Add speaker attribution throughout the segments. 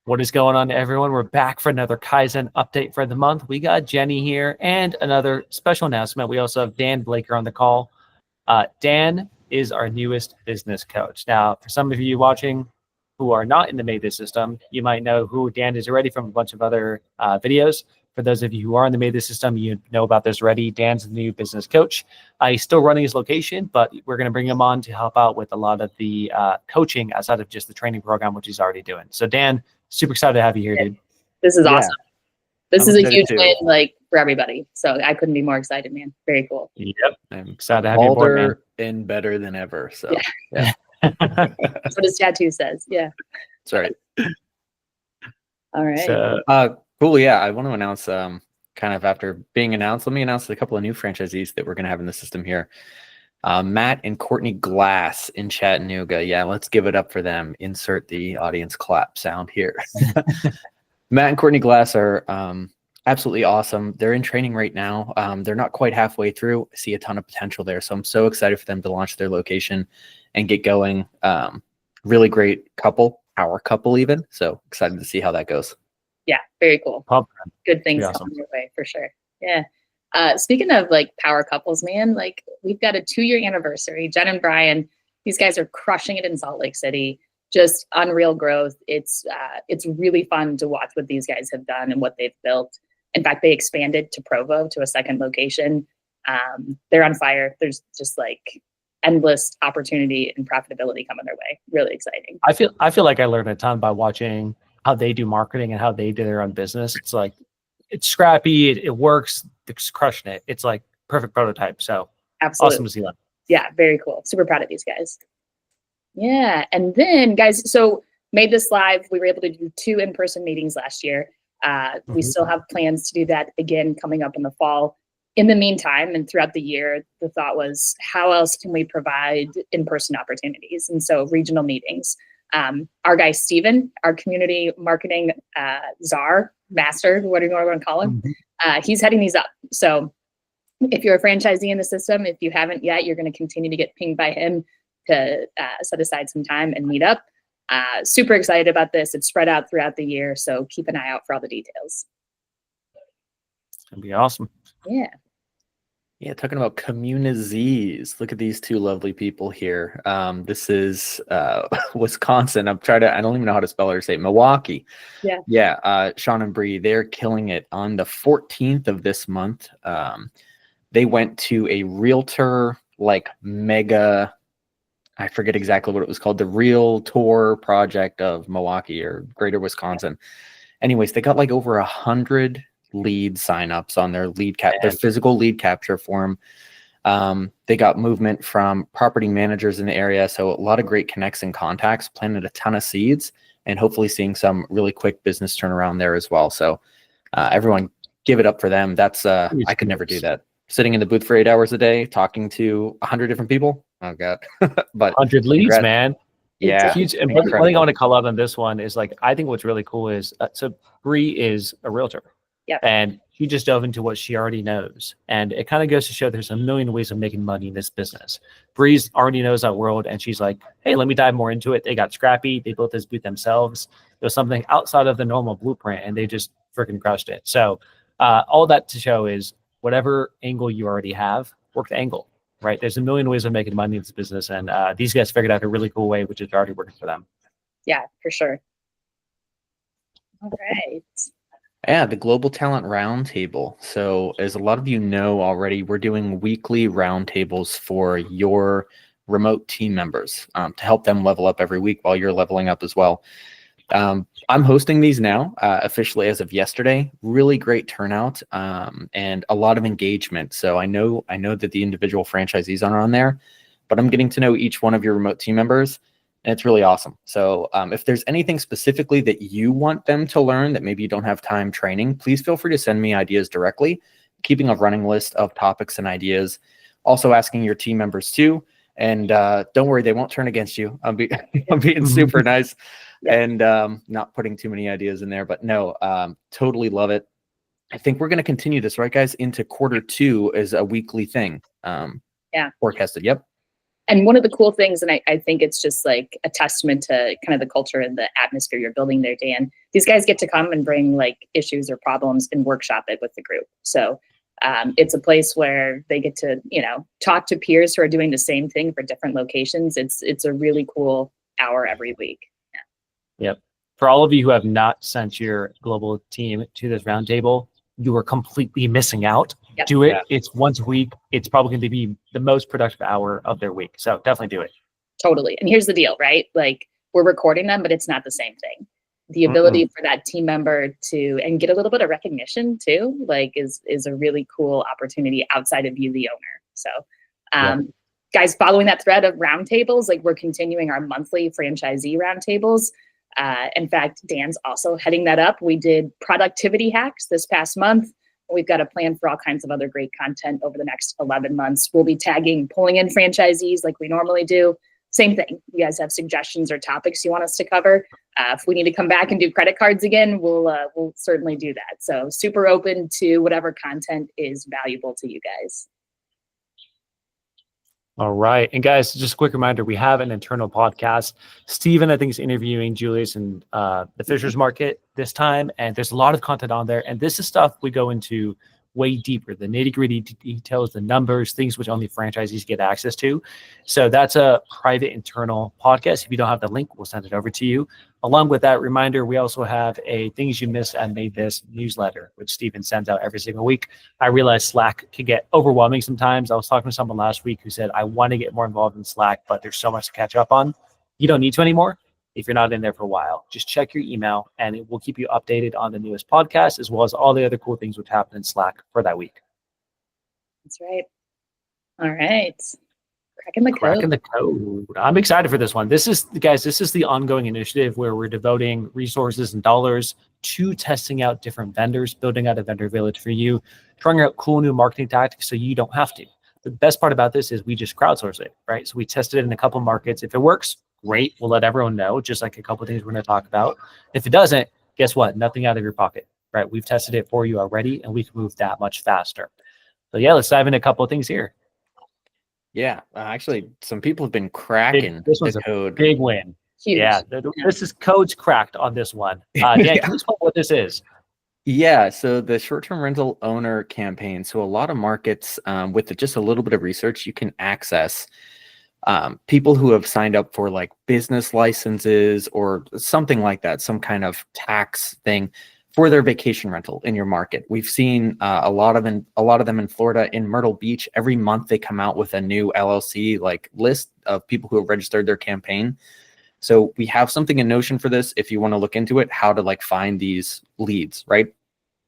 Speaker 1: What is going on, everyone? We're back for another Kaizen update for the month. We got Jenny here and another special announcement. We also have Dan Blaker on the call. Dan is our newest business coach. Now, for some of you watching who are not in the MaidThis system, you might know who Dan is already from a bunch of other videos. For those of you who are in the MaidThis system, you know about this already. Dan's the new business coach. He's still running his location, but we're going to bring him on to help out with a lot of the coaching outside of just the training program, which he's already doing. So, Dan, super excited to have you here, dude.
Speaker 2: This is awesome. This is a huge win, like, for everybody. So I couldn't be more excited, man. Very cool.
Speaker 1: Yep. I'm excited to have you aboard, man.
Speaker 3: And better than ever. So
Speaker 2: yeah. That's what his tattoo says. Yeah.
Speaker 3: That's right.
Speaker 2: All right.
Speaker 3: So, cool. Yeah. I want to announce, kind of after being announced, let me announce a couple of new franchisees that we're going to have in the system here. Matt and Courtney Glass in Chattanooga. Yeah, let's give it up for them. Insert the audience clap sound here. Matt and Courtney Glass are absolutely awesome. They're in training right now. They're not quite halfway through. I see a ton of potential there. So I'm so excited for them to launch their location and get going. Really great couple, power couple even. So excited to see how that goes.
Speaker 2: Yeah, very cool. Good things coming your way for sure. Yeah. Speaking of like power couples, man, like we've got a 2-year anniversary. Jen and Brian, these guys are crushing it in Salt Lake City. Just unreal growth. It's really fun to watch what these guys have done and what they've built. In fact, they expanded to Provo, to a second location. They're on fire. There's just like endless opportunity and profitability coming their way. Really exciting.
Speaker 1: I feel like I learned a ton by watching how they do marketing and how they do their own business. It's like, it's scrappy. It works. It's crushing it. It's like perfect prototype. So
Speaker 2: absolutely
Speaker 1: awesome to see that.
Speaker 2: Yeah, very cool. Super proud of these guys. Yeah. And then guys, so MaidThis live, we were able to do 2 in-person meetings last year. We still have plans to do that again coming up in the fall. In the meantime, and throughout the year, the thought was, how else can we provide in-person opportunities? And so regional meetings. Our guy, Steven, our community marketing czar, master, what do you want to call him? He's heading these up. So if you're a franchisee in the system, if you haven't yet, you're going to continue to get pinged by him to set aside some time and meet up. Super excited about this. It's spread out throughout the year, so keep an eye out for all the details.
Speaker 1: It's going to be awesome.
Speaker 2: Yeah.
Speaker 3: Yeah, talking about communities. Look at these 2 lovely people here. This is Wisconsin. I don't even know how to spell or say it. Milwaukee.
Speaker 2: Yeah.
Speaker 3: Yeah. Sean and Bree, they're killing it. On the 14th of this month, they went to a realtor like mega, I forget exactly what it was called, the Realtor Project of Milwaukee or Greater Wisconsin. Anyways, they got like over 100 lead signups on their their physical lead capture form. They got movement from property managers in the area. So a lot of great connects and contacts, planted a ton of seeds, and hopefully seeing some really quick business turnaround there as well. So everyone give it up for them. That's I could never do that. Sitting in the booth for 8 hours a day, talking to 100 different people. Oh God. But
Speaker 1: 100 leads, man.
Speaker 3: Yeah.
Speaker 1: Huge. And one thing I want to call out on this one is like, I think what's really cool is, so Bree is a realtor.
Speaker 2: Yep.
Speaker 1: And she just dove into what she already knows. And it kind of goes to show there's a million ways of making money in this business. Breeze already knows that world. And she's like, hey, let me dive more into it. They got scrappy. They built this booth themselves. It was something outside of the normal blueprint, and they just freaking crushed it. So all that to show is whatever angle you already have, work the angle, right? There's a million ways of making money in this business. And these guys figured out a really cool way, which is already working for them.
Speaker 2: Yeah, for sure. All right.
Speaker 3: Yeah, the Global Talent Roundtable. So as a lot of you know already, we're doing weekly roundtables for your remote team members to help them level up every week while you're leveling up as well. I'm hosting these now officially as of yesterday. Really great turnout and a lot of engagement. So I know that the individual franchisees are on there, but I'm getting to know each one of your remote team members. And it's really awesome. So if there's anything specifically that you want them to learn that maybe you don't have time training, please feel free to send me ideas directly, keeping a running list of topics and ideas. Also asking your team members too. And don't worry, they won't turn against you. I'm being super nice and not putting too many ideas in there. But no, totally love it. I think we're going to continue this, right, guys, into Q2 as a weekly thing.
Speaker 2: Yeah.
Speaker 3: Forecasted. Yep.
Speaker 2: And one of the cool things, and I think it's just like a testament to kind of the culture and the atmosphere you're building there, Dan, these guys get to come and bring like issues or problems and workshop it with the group. So it's a place where they get to, talk to peers who are doing the same thing for different locations. It's a really cool hour every week.
Speaker 1: Yep. For all of you who have not sent your global team to this roundtable, you are completely missing out.
Speaker 2: Yep.
Speaker 1: Do it.
Speaker 3: Yeah.
Speaker 1: It's once a week. It's probably going to be the most productive hour of their week. So definitely do it.
Speaker 2: Totally. And here's the deal, right? Like we're recording them, but it's not the same thing. The ability for that team member to and get a little bit of recognition too, like is a really cool opportunity outside of you, the owner. So guys, following that thread of roundtables, like we're continuing our monthly franchisee roundtables. In fact, Dan's also heading that up. We did productivity hacks this past month. We've got a plan for all kinds of other great content over the next 11 months. We'll be pulling in franchisees like we normally do. Same thing. You guys have suggestions or topics you want us to cover. If we need to come back and do credit cards again, we'll certainly do that. So super open to whatever content is valuable to you guys.
Speaker 1: All right. And guys, just a quick reminder, we have an internal podcast. Steven, I think, is interviewing Julius in the Fisher's Market this time. And there's a lot of content on there. And this is stuff we go into way deeper, the nitty-gritty details, the numbers, things which only franchisees get access to. So that's a private internal podcast. If you don't have the link, we'll send it over to you. Along with that reminder, we also have a Things You Missed and Made This newsletter, which Steven sends out every single week. I realize Slack can get overwhelming sometimes. I was talking to someone last week who said, I want to get more involved in Slack, but there's so much to catch up on. You don't need to anymore if you're not in there for a while. Just check your email and it will keep you updated on the newest podcast as well as all the other cool things which happen in Slack for that week.
Speaker 2: That's right. All right. Cracking
Speaker 1: the code. I'm excited for this one. This is the ongoing initiative where we're devoting resources and dollars to testing out different vendors, building out a vendor village for you, trying out cool new marketing tactics so you don't have to. The best part about this is we just crowdsource it, right? So we tested it in a couple markets. If it works, great. We'll let everyone know, just like a couple of things we're going to talk about. If it doesn't, guess what? Nothing out of your pocket, right? We've tested it for you already, and we can move that much faster. So yeah, let's dive into a couple of things here.
Speaker 3: Yeah, actually, some people have been cracking
Speaker 1: This one's
Speaker 3: the code.
Speaker 1: a big win.
Speaker 2: Huge.
Speaker 1: Yeah, this is codes cracked on this one. Dan,
Speaker 3: Yeah.
Speaker 1: can you explain what this is?
Speaker 3: Yeah, so the short-term rental owner campaign. So a lot of markets, with just a little bit of research, you can access people who have signed up for like business licenses or something like that, some kind of tax thing for their vacation rental in your market. We've seen a lot of them in Florida, in Myrtle Beach. Every month they come out with a new LLC like list of people who have registered their campaign. So we have something in Notion for this. If you want to look into it, how to like find these leads, right?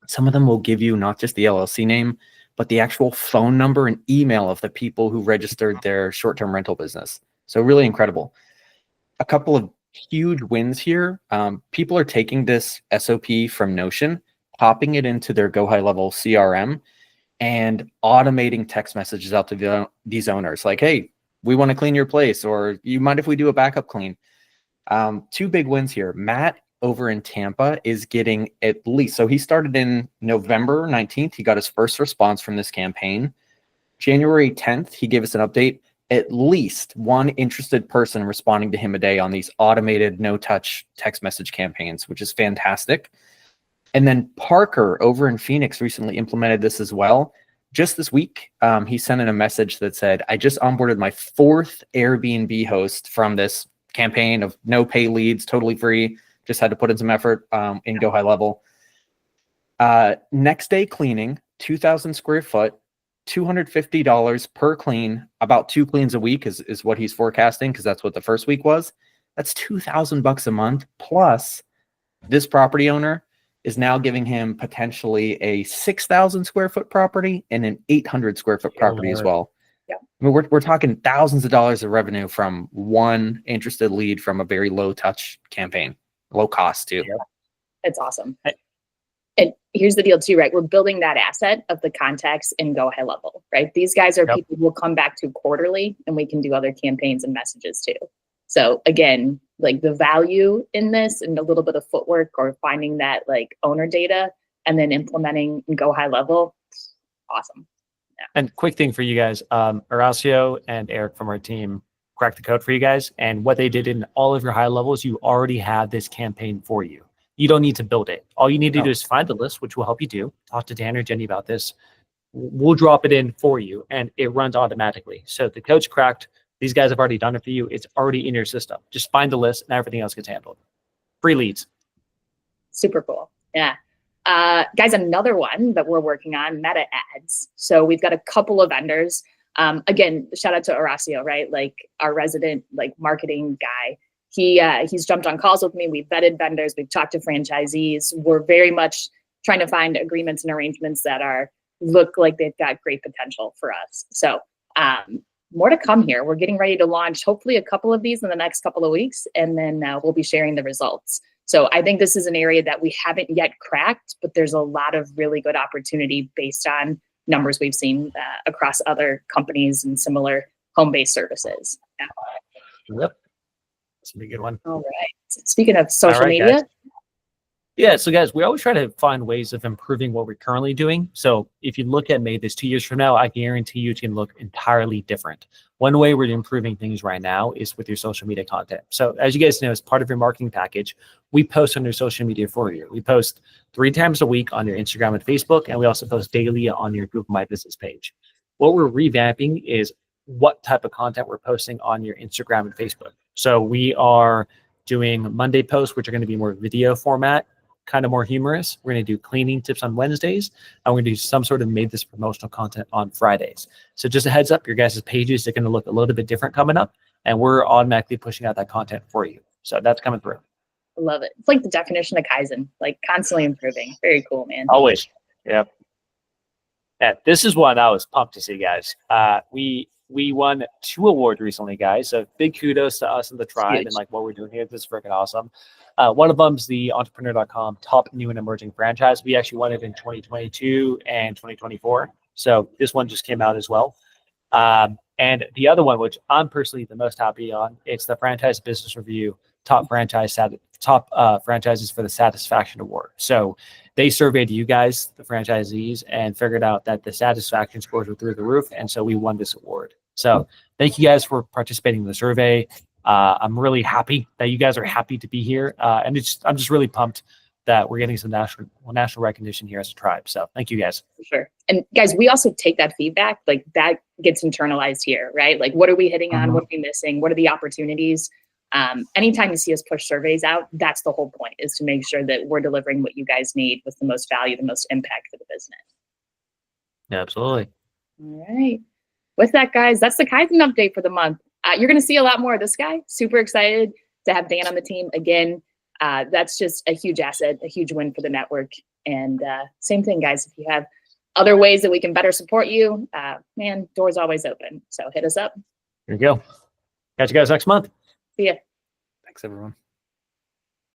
Speaker 3: Some of them will give you not just the LLC name, but the actual phone number and email of the people who registered their short-term rental business. So really incredible. A couple of huge wins here. People are taking this SOP from Notion, popping it into their Go High Level CRM, and automating text messages out to these owners like, hey, we want to clean your place, or you mind if we do a backup clean? Two big wins here. Matt over in Tampa is getting at least, so he started in November 19th. He got his first response from this campaign. January 10th, he gave us an update. At least one interested person responding to him a day on these automated no-touch text message campaigns, which is fantastic. And then Parker over in Phoenix recently implemented this as well. Just this week, he sent in a message that said, I just onboarded my 4th Airbnb host from this campaign of no pay leads, totally free. Just had to put in some effort in Go High Level. Next day cleaning, 2,000 square foot, $250 per clean, about 2 cleans a week is what he's forecasting, because that's what the first week was. That's $2,000 a month. Plus, this property owner is now giving him potentially a 6,000 square foot property and an 800 square foot property as well.
Speaker 2: Yeah.
Speaker 3: I mean, we're talking thousands of dollars of revenue from one interested lead from a very low touch campaign, low cost too.
Speaker 1: Yeah.
Speaker 2: It's awesome. And here's the deal too, right? We're building that asset of the contacts in Go High Level, right? These guys are people we'll come back to quarterly, and we can do other campaigns and messages too. So again, like the value in this and a little bit of footwork or finding that like owner data and then implementing and Go High Level, awesome.
Speaker 1: And quick thing for you guys, Horacio and Eric from our team crack the code for you guys. And what they did in all of your high levels, you already have this campaign for you. You don't need to build it. All you need to do is find the list, which will help you do. Talk to Dan or Jenny about this. We'll drop it in for you, and it runs automatically. So the code's cracked. These guys have already done it for you. It's already in your system. Just find the list, and everything else gets handled. Free leads.
Speaker 2: Super cool. Yeah. Guys, another one that we're working on, meta ads. So we've got a couple of vendors. Again, shout out to Horacio, right? Like our resident like marketing guy. He's jumped on calls with me. We've vetted vendors. We've talked to franchisees. We're very much trying to find agreements and arrangements that look like they've got great potential for us. So more to come here. We're getting ready to launch hopefully a couple of these in the next couple of weeks, and then we'll be sharing the results. So I think this is an area that we haven't yet cracked, but there's a lot of really good opportunity based on numbers we've seen across other companies and similar home-based services. Yeah.
Speaker 1: Yep. That's a good one.
Speaker 2: All right. Speaking of social media.
Speaker 1: Guys. Yeah, so guys, we always try to find ways of improving what we're currently doing. So if you look at MaidThis 2 years from now, I guarantee you it's going to look entirely different. One way we're improving things right now is with your social media content. So as you guys know, as part of your marketing package, we post on your social media for you. We post 3 times a week on your Instagram and Facebook, and we also post daily on your Google My Business page. What we're revamping is what type of content we're posting on your Instagram and Facebook. So we are doing Monday posts, which are going to be more video format, kind of more humorous. We're going to do cleaning tips on Wednesdays, and we're going to do some sort of MaidThis promotional content on Fridays. So just a heads up, your guys' pages are going to look a little bit different coming up, and we're automatically pushing out that content for you. So that's coming through.
Speaker 2: I love it. It's like the definition of Kaizen, like constantly improving. Very cool, man.
Speaker 1: Always. Yep. Yeah, this is one I was pumped to see, guys. We won 2 awards recently, guys. So big kudos to us and the tribe and like what we're doing here. This is freaking awesome. One of them's the entrepreneur.com top new and emerging franchise. We actually won it in 2022 and 2024. So this one just came out as well. And the other one, which I'm personally the most happy on, it's the Franchise Business Review top franchises for the Satisfaction Award. So they surveyed you guys, the franchisees, and figured out that the satisfaction scores were through the roof. And so we won this award. So thank you guys for participating in the survey. I'm really happy that you guys are happy to be here. And I'm just really pumped that we're getting some national recognition here as a tribe. So thank you guys.
Speaker 2: For sure. And guys, we also take that feedback, like that gets internalized here, right? Like what are we hitting on? What are we missing? What are the opportunities? Anytime you see us push surveys out, that's the whole point, is to make sure that we're delivering what you guys need with the most value, the most impact for the business.
Speaker 1: Yeah, absolutely.
Speaker 2: All right. With that, guys, that's the Kaizen update for the month. You're going to see a lot more of this guy. Super excited to have Dan on the team again. That's just a huge asset, a huge win for the network. And same thing, guys. If you have other ways that we can better support you, man, doors always open. So hit us up.
Speaker 1: Here you go. Catch you guys next month.
Speaker 2: See ya.
Speaker 3: Thanks, everyone.